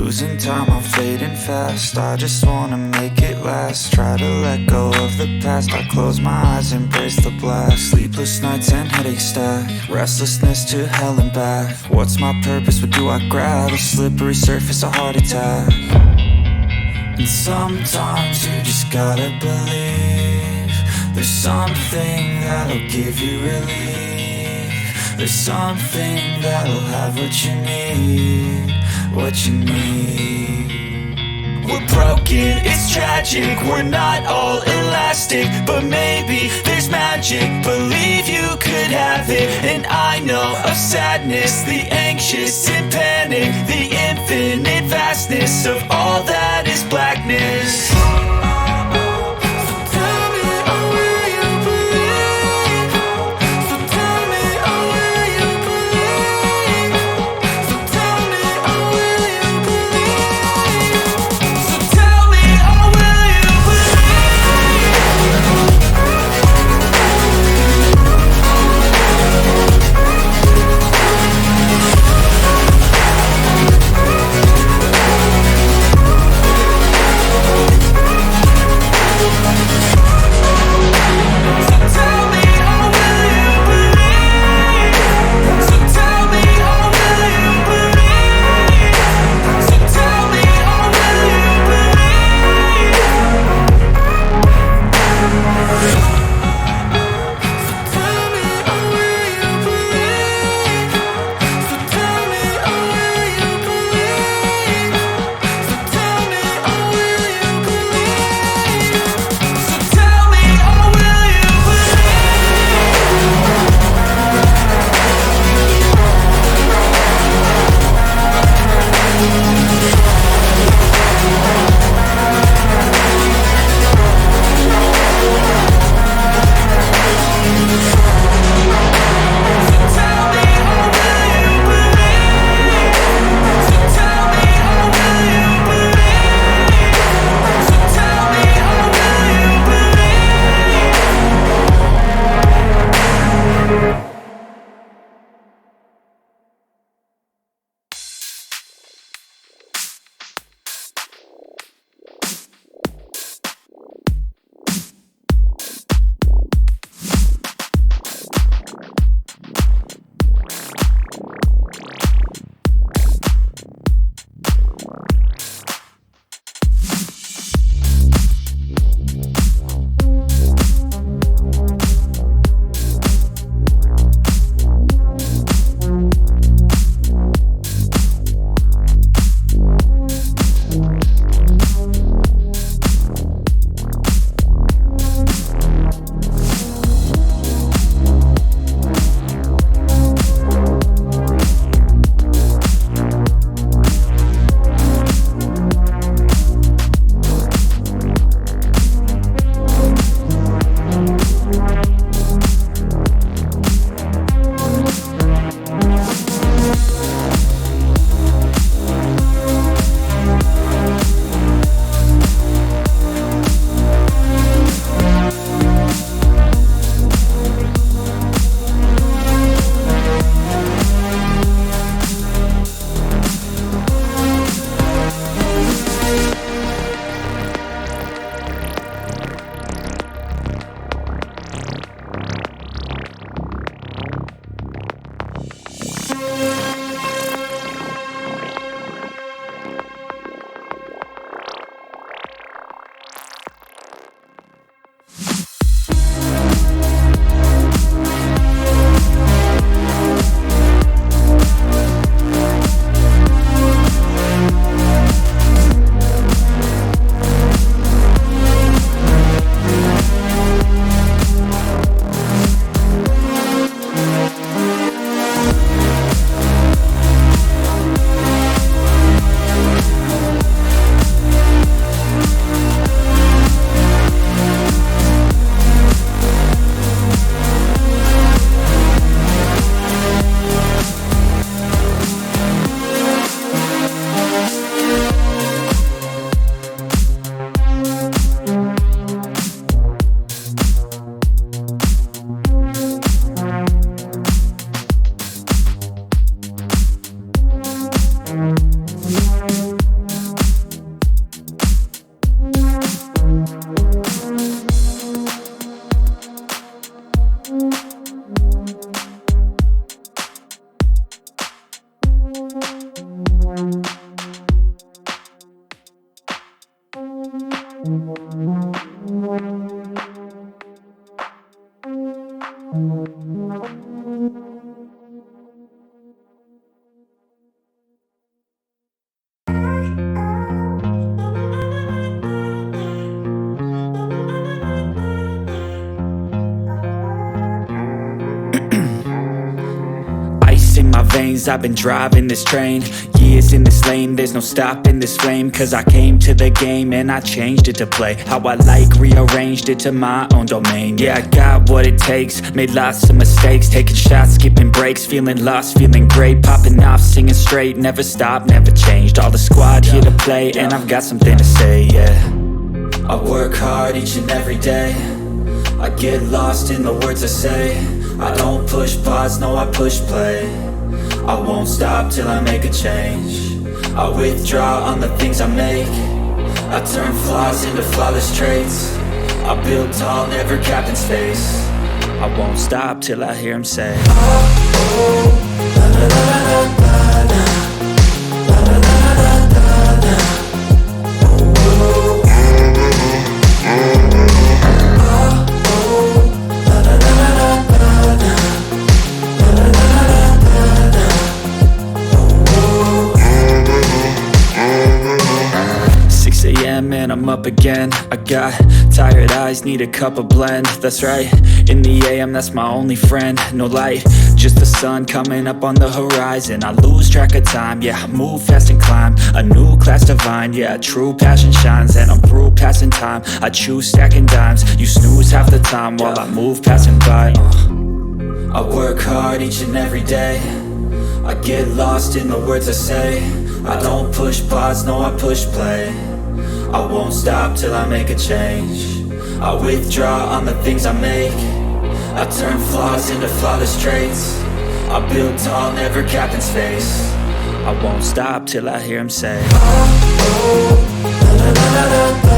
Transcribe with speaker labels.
Speaker 1: Losing time, I'm fading fast. I just wanna make it last. Try to let go of the past. I close my eyes, embrace the blast. Sleepless nights and headaches stack. Restlessness to hell and back. What's my purpose, what do I grab? A slippery surface, a heart attack. And sometimes you just gotta believe there's something that'll give you relief. There's something that'll have what you need, what you need. We're broken, it's tragic, we're not all elastic, but maybe there's magic, believe you could have it. And I know of sadness, the anxious and panic, the infinite vastness of all that is blackness. Ice in my veins, I've been driving this train. Years in this lane, there's no stopping this flame. Cause I came to the game and I changed it to play how I like, rearranged it to my own domain. Yeah, I got what it takes, made lots of mistakes, taking shots, skipping breaks, feeling lost, feeling great, popping off, singing straight, never stopped, never changed. All the squad here to play, and I've got something to say, yeah. I work hard each and every day, I get lost in the words I say. I don't push pause, no I push play. I won't stop till I make a change. I withdraw on the things I make. I turn flaws into flawless traits. I build tall, never capped in space. I won't stop till I hear him say, oh, oh, la la la la la la, la la la la la la, oh, oh, and I'm up again. I got tired eyes, need a cup of blend. That's right, in the AM, that's my only friend. No light, just the sun coming up on the horizon. I lose track of time, yeah, I move fast and climb a new class divine, yeah, true passion shines. And I'm through passing time, I choose stacking dimes. You snooze half the time while I move passing by. I work hard each and every day, I get lost in the words I say. I don't push pause, no I push play. I won't stop till I make a change. I withdraw on the things I make. I turn flaws into flawless traits. I build tall, never capped in space. I won't stop till I hear him say, oh, oh, la la la la la.